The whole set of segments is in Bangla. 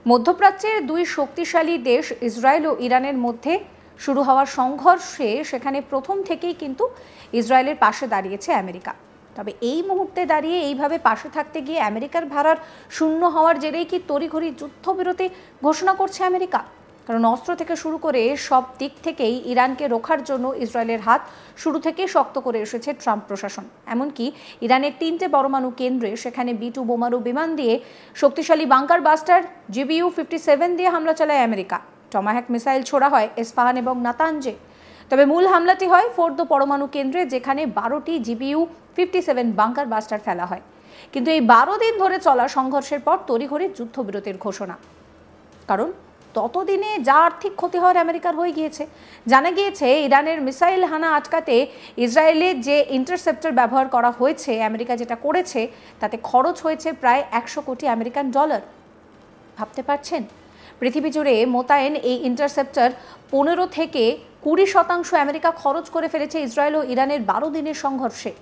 মধ্যপ্রাচ্যের দুই শক্তিশালী দেশ ইসরায়েল ও ইরানের মধ্যে শুরু হওয়া সংঘর্ষে সেখানে প্রথম থেকেই কিন্তু ইসরায়েলের পাশে দাঁড়িয়েছে আমেরিকা। তবে এই মুহূর্তে দাঁড়িয়ে এইভাবে পাশে থাকতে গিয়ে আমেরিকার ভাড়ার শূন্য হওয়ার জেরেই কি তড়িঘড়ি যুদ্ধবিরতি ঘোষণা করছে আমেরিকা? কারণ অস্ত্র থেকে শুরু করে সব দিক থেকেই ইরানকে রোখার জন্য ইসরায়েলের হাত শুরু থেকেই শক্ত করে এসেছে ট্রাম্প প্রশাসন। এমনকি ইরানের 3টে পরমাণু কেন্দ্রে সেখানে B-2 বোমারু বিমান দিয়ে, শক্তিশালী বাংকার বাস্টার GBU-57 দিয়ে হামলা চালায় আমেরিকা। টমাহ্যাক মিসাইল ছোড়া হয় ইস্পাহান এবং নাতানজে। তবে মূল হামলাটি হয় ফোর্দো পরমাণু কেন্দ্রে, যেখানে 12টি GBU-57 বাংকার বাস্টার ফেলা হয়। কিন্তু এই 12 দিন ধরে চলা সংঘর্ষের পর তড়িঘড়ি যুদ্ধবিরতির ঘোষণা। কারণ ততদিনে যা আর্থিক ক্ষতি হওয়ার আমেরিকার হয়ে গিয়েছে। জানা গিয়েছে ইরানের মিসাইল হানা আটকাতে ইসরায়েলের যে ইন্টারসেপ্টর ব্যবহার করা হয়েছে, আমেরিকা যেটা করেছে তাতে খরচ হয়েছে প্রায় 100 কোটি আমেরিকান ডলার। ভাবতে পারছেন? পৃথিবী জুড়ে মোতায়েন এই ইন্টারসেপ্টর 15 থেকে 20% আমেরিকা খরচ করে ফেলেছে ইসরায়েল ও ইরানের 12 দিনের সংঘর্ষে।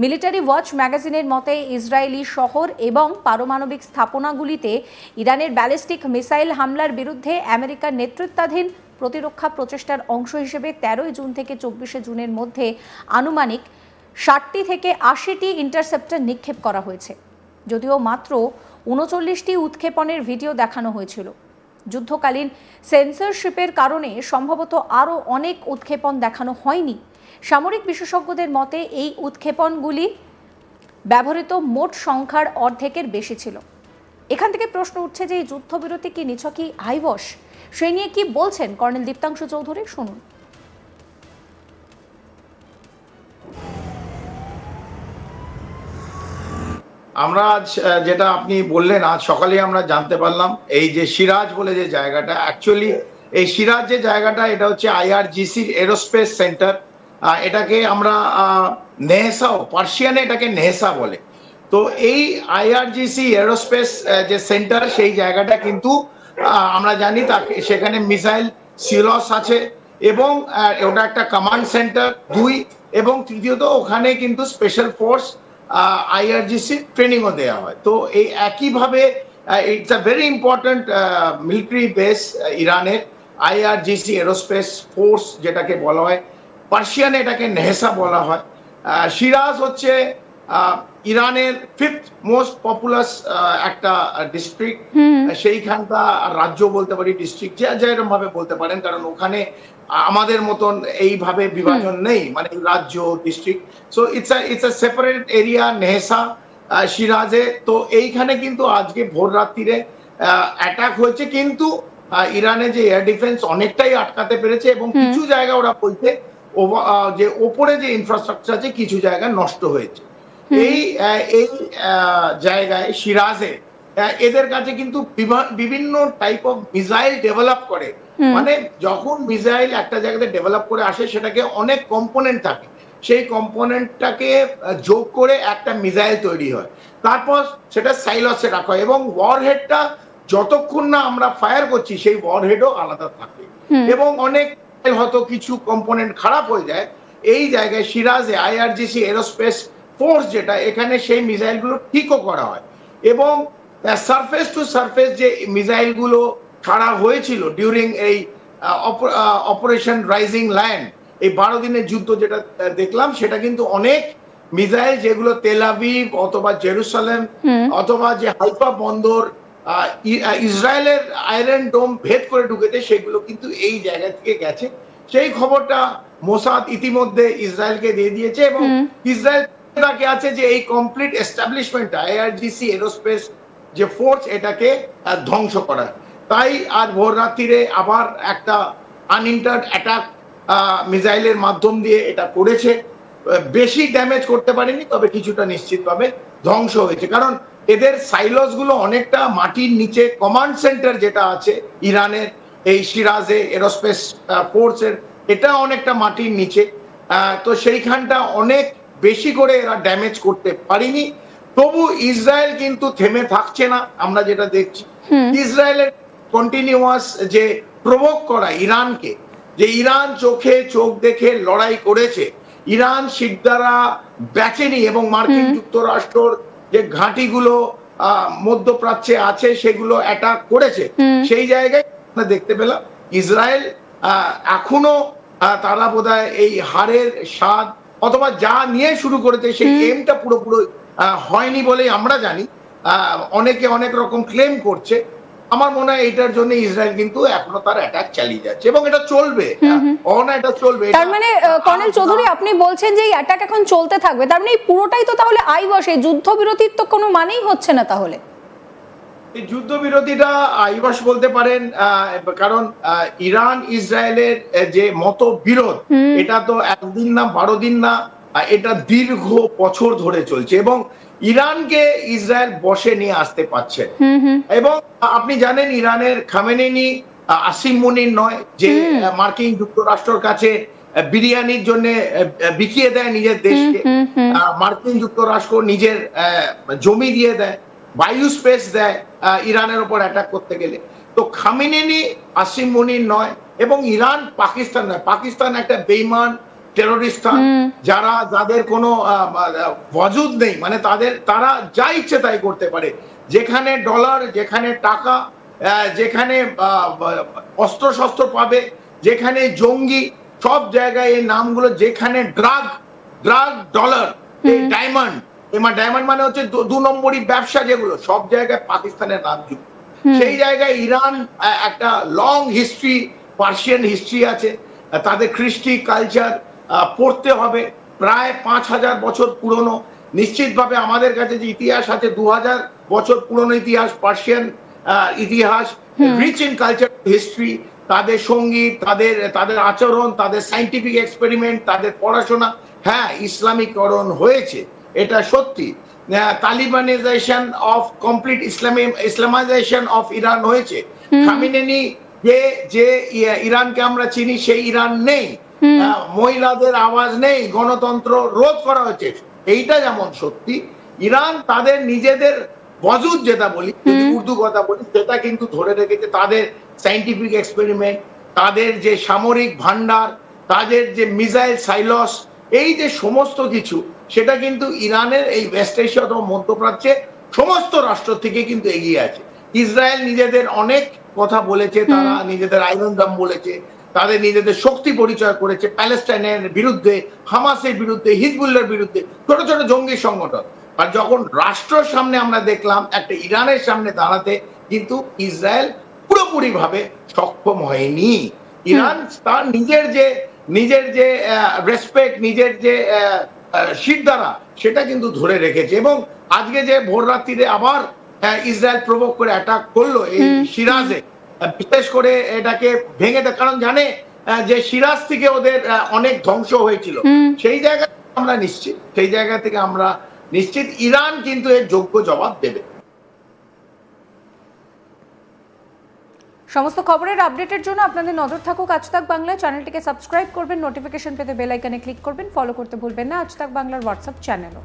মিলিটারি ওয়াচ ম্যাগাজিনের মতে ইসরায়েলি শহর এবং পারমাণবিক স্থাপনাগুলিতে ইরানের ব্যালিস্টিক মিসাইল হামলার বিরুদ্ধে আমেরিকার নেতৃত্বাধীন প্রতিরক্ষা প্রচেষ্টার অংশ হিসেবে 13 জুন থেকে 24 জুনের মধ্যে আনুমানিক 60টি থেকে 80টি ইন্টারসেপ্টর নিক্ষেপ করা হয়েছে। যদিও মাত্র 39টি উৎক্ষেপণের ভিডিও দেখানো হয়েছিল। যুদ্ধকালীন সেন্সরশিপের কারণে সম্ভবত আরও অনেক উৎক্ষেপণ দেখানো হয়নি। সামরিক বিশেষজ্ঞদের মতে এই উৎক্ষেপণগুলি ব্যবহৃত মোট সংখ্যার অর্ধেকের বেশি ছিল। এখান থেকে প্রশ্ন উঠছে যে এই যুদ্ধবিরতি কি নিছকই আইবশ? সেই নিয়ে কি বলছেন কর্নেল দীপ্তাংশু চৌধুরী, শুনুন। আমরা আজ যেটা আপনি বললেন, আজ সকালে আমরা জানতে পারলাম এই যে সিরাজ বলে যে জায়গাটা, অ্যাকচুয়ালি এই সিরাজ যে জায়গাটা এটা হচ্ছে IRGC এরোস্পেস সেন্টার। এটাকে আমরা নেহসাও, পার্সিয়ানে এটাকে নেহসা বলে। তো এই IRGC এরোস্পেস যে সেন্টার, সেই জায়গাটা কিন্তু আমরা জানি তাকে সেখানে মিসাইল সিলস আছে এবং ওটা একটা কমান্ড সেন্টার 2, এবং তৃতীয়ত ওখানে কিন্তু স্পেশাল ফোর্স IRGC ট্রেনিংও দেওয়া হয়। তো এই একইভাবে it's a very important military base ইরানের IRGC এরোস্পেস ফোর্স, যেটাকে বলা হয় পার্সিয়ানে এটাকে নেহসা বলা হয়। সিরাজ হচ্ছে ইরানের 5th মোস্ট পপুলাস একটা ডিস্ট্রিক্ট। সেইখানটা রাজ্য বলতে পারি, ডিস্ট্রিক্ট যেরকম ভাবে বলতে পারেন, কারণ ওখানে আমাদের মতন এইভাবে বিভাজন নেই, মানে রাজ্য district. So it's a separate area নেহসা সিরাজে। তো এইখানে কিন্তু আজকে ভোর রাত্রিরে অ্যাটাক হয়েছে, কিন্তু ইরানে যে এয়ার ডিফেন্স অনেকটাই আটকাতে পেরেছে এবং কিছু জায়গা ওরা বলছে যে ওপরে যে ইনফ্রাস্ট্রাকচার আছে কিছু জায়গা নষ্ট হয়েছে। এই জায়গায় সিরাজে এদের কাছে কিন্তু বিভিন্ন টাইপ অফ মিসাইল ডেভেলপ করে। মানে যখন মিসাইল একটা জায়গাতে ডেভেলপ করে আসে, সেটাকে অনেক কম্পোনেন্ট থাকে, সেই কম্পোনেন্টটাকে যোগ করে একটা মিসাইল তৈরি হয়, তারপর সেটা সাইলসে রাখা হয় এবং ওয়ারহেডটা যতক্ষণ না আমরা ফায়ার করছি সেই ওয়ারহেডও আলাদা থাকে এবং অনেক হয়তো কিছু কম্পোনেন্ট খারাপ হয়ে যায়। এই জায়গায় সিরাজে IRGC এরোস্পেস ফোর্স যেটা, এখানে সেই মিসাইলগুলো ঠিকও করা হয় এবং সারফেস টু সারফেস যে মিসাইলগুলো ছাড়া হয়েছিল ডিউরিং এই অপারেশন রাইজিং লায়ন, এই 12 দিনের যুদ্ধ যেটা দেখলাম, সেটা কিন্তু অনেক মিসাইল যেগুলো তেল আভিভ অথবা জেরুসালেম অথবা যে হাইফা বন্দর ইসরায়েলের আয়রন ডোম ভেদ করে ঢুকেছে, সেগুলো কিন্তু এই জায়গা থেকে গেছে। সেই খবরটা মোসাদ ইতিমধ্যে ইসরায়েলকে দিয়ে দিয়েছে এবং ইসরায়েল তাকে আছে যে এই কমপ্লিট এস্টাবলিশমেন্ট IRGC এরোস্পেস যে ফোর্স, এটাকে ধ্বংস করা। তাই আজ ভোর রাত্রিরে আবার একটা আনইন্টার্ড অ্যাটাক মিসাইলের মাধ্যম দিয়ে এটা করেছে। বেশি ড্যামেজ করতে পারেনি, তবে কিছুটা নিশ্চিতভাবে ধ্বংস হয়েছে, কারণ এদের সাইলস গুলো অনেকটা মাটির নিচে। কমান্ড সেন্টার যেটা আছে ইরানের এই সিরাজে এরোস্পেস ফোর্সের, এটা অনেকটা মাটির নিচে। তো সেইখানটা অনেক বেশি করে এরা ড্যামেজ করতে পারেনি। তবু ইসরায়েল কিন্তু থেমে থাকছে না। আমরা যেটা দেখছি ইসরায়েলের কন্টিনিউয়াস যে প্রভোক করা ইরানকে, যে ইরান চোখে চোখ দেখে লড়াই করেছে, ইরান শিকদারা বেচেনি এবং মার্কিন যুক্তরাষ্ট্রর যে ঘাঁটিগুলো মধ্যপ্রাচ্যে আছে সেগুলো অ্যাটাক করেছে, সেই জায়গায় আমরা দেখতে পেলাম ইসরায়েল এখনো তারা বোধহয় এই হারের স্বাদ অথবা যা নিয়ে শুরু করেছে সেই এমটা পুরোপুরি হয়নি বলেই আমরা জানি। অনেকে অনেক রকম ক্লেম করছে। আমার মনে হয় এটার জন্য ইসরায়েল কিন্তু এখনো তার অ্যাটাক চালিয়ে যাচ্ছে এবং এটা চলবে, এটা চলবে। তার মানে কর্নেল চৌধুরী আপনি বলছেন যে এই অ্যাটাক এখন চলতে থাকবে, তার মানে পুরোটাই তো তাহলে আইওয়াস, এই যুদ্ধবিরতির তো কোনো মানেই হচ্ছে না তাহলে। এই যুদ্ধবিরতিটা আইওয়াস বলতে পারেন, কারণ ইরান ইসরায়েলের যে মতবিরোধ এটা তো একদিন না 12 দিন না, এটা দীর্ঘ বছর ধরে চলছে এবং ইরানকে ইসরায়েল বসে নিয়ে আসতে পারছে। এবং আপনি জানেন ইরানের খামেনেনি আসিম মুনির নয় যে মার্কিন যুক্তরাষ্ট্রের কাছে বিরিয়ানির জন্য বিকিয়ে দেয় নিজের দেশকে, মার্কিন যুক্তরাষ্ট্র নিজের জমি দিয়ে দেয়, বায়ু স্পেস দেয় ইরানের উপর অ্যাটাক করতে গেলে। তো খামেনেনি আসিম মুনির নয় এবং ইরান পাকিস্তান নয়। পাকিস্তান একটা বেঈমান টেররিস্টান, যাদের কোনো ওয়াজুদ নেই, মানে তারা যা ইচ্ছে তাই করতে পারে। যেখানে ডলার, যেখানে টাকা, যেখানে অস্ত্রশস্ত্র পাবে, যেখানে জঙ্গি, সব জায়গায় এই নামগুলো, যেখানে ড্রাগ ডলার, ডায়মন্ড মানে হচ্ছে 2 নম্বরই ব্যবসা, যেগুলো সব জায়গায় পাকিস্তানের নাম যুক্ত। সেই জায়গায় ইরান একটা লং হিস্ট্রি, পার্সিয়ান হিস্ট্রি আছে, তাদের কৃষ্টি কালচার পড়তে হবে, প্রায় 5000 বছর পুরনো। নিশ্চিতভাবে আমাদের কাছে যে ইতিহাস আছে 2000 বছর পুরনো ইতিহাস, পার্সিয়ান ইতিহাস, রিচ ইন কালচার হিস্ট্রি, তাদের সঙ্গীত, তাদের আচরণ, তাদের সাইন্টিফিক এক্সপেরিমেন্ট, তাদের পড়াশোনা। হ্যাঁ, ইসলামীকরণ হয়েছে, এটা সত্যি। Talibanization of complete Islamization of Iran হয়েছে। খামেনেনি যে ইরানকে আমরা চিনি সেই ইরান নেই, মহিলাদের আওয়াজ নেই, গণতন্ত্র রোধ করা হয়েছে। এইটা যেমন সত্যি, ইরান তাদের নিজেদের ওয়াজুদ যেটা বলি, যদি উর্দু কথা বলি, সেটা কিন্তু ধরে রেখেছে। তাদের সাইন্টিফিক এক্সপেরিমেন্ট, তাদের যে সামরিক ভান্ডার, তাদের যে মিসাইল সাইলস, এই যে সমস্ত কিছু, সেটা কিন্তু ইরানের এই ওয়েস্ট এশিয়া অথবা মধ্যপ্রাচ্যে সমস্ত রাষ্ট্র থেকে কিন্তু এগিয়ে আছে। ইসরায়েল নিজেদের অনেক কথা বলেছে, তারা নিজেদের আয়রন ডোম বলেছে, তাদের নিজেদের শক্তি পরিচয় করেছে প্যালেস্টাইনের বিরুদ্ধে, হামাসের বিরুদ্ধে, হিজবুল্লাহর বিরুদ্ধে, ছোট ছোট জঙ্গি সংগঠন। আর যখন রাষ্ট্রের সামনে আমরা দেখলাম একটা ইরানের সামনে দাঁড়াতে, কিন্তু ইসরায়েল পুরোপুরি ভাবে সক্ষম হয়নি। ইরান তার নিজের যে রেসপেক্ট, নিজের যে শিরদাঁড়া, সেটা কিন্তু ধরে রেখেছে। এবং আজকে যে ভোর রাত্রিরে আবার ইসরায়েল প্রভোগ করে অ্যাটাক করলো এই সিরাজে, বিশেষ করে এটাকে ভেঙে দেয়, কারণ জানে যে সিরাজ থেকে ওদের অনেক ধ্বংস হয়েছিল। সেই জায়গা আমরা নিশ্চিত ইরান কিন্তু এর যোগ্য জবাব দেবে। সমস্ত খবরের আপডেটের জন্য আপনাদের নজর থাকুক আজ তাক বাংলা। চ্যানেলটিকে সাবস্ক্রাইব করবেন, নোটিফিকেশন পেতে বেল আইকনে ক্লিক করবেন, ফলো করতে ভুলবেন না আজ তাক বাংলার হোয়াটসঅ্যাপ চ্যানেলও।